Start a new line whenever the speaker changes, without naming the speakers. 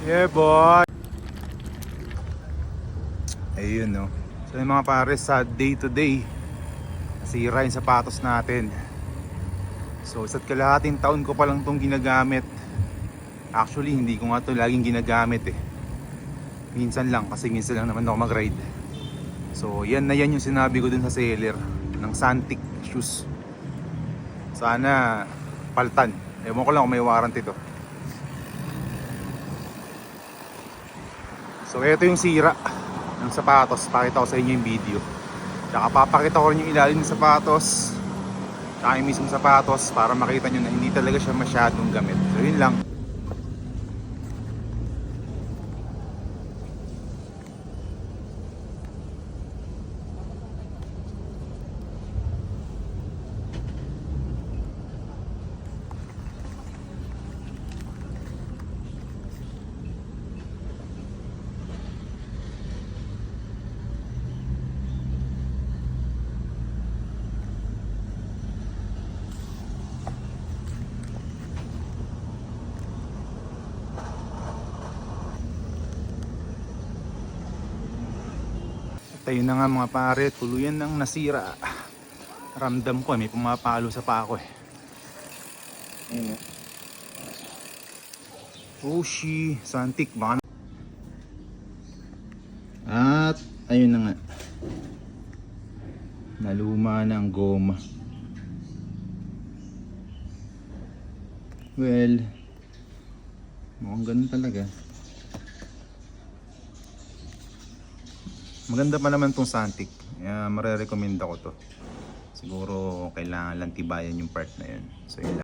Yeah, boy. Ayun, no. So yung mga pares, sa day to day nasira yung sapatos natin. So isa't kalahating taon ko pa lang itong ginagamit. Actually hindi ko nga ito laging ginagamit eh. Minsan lang, kasi minsan lang naman ako mag-ride. So yan na yan yung sinabi ko dun sa seller ng Santic shoes. Sana paltan. Ewan ko lang kung may warranty to. So ito yung sira ng sapatos. Pakita ko sa inyo yung video. Tsaka papakita ko rin yung ilalim ng sapatos, tsaka yung mismong sapatos, para makita nyo na hindi talaga siya masyadong gamit. So yun lang. At ayun na nga mga pare, tuluyan nang nasira. Ramdam ko may pumapalo sa paa ko eh. Ayun. Oshi, Santic baka. At ayun na nga, naluma na ang goma. Well, mukhang ganun talaga. Maganda pa naman tong Santic. Marerecommend ako to. Siguro kailangan lang tibayan yung part na yun. So yun lang.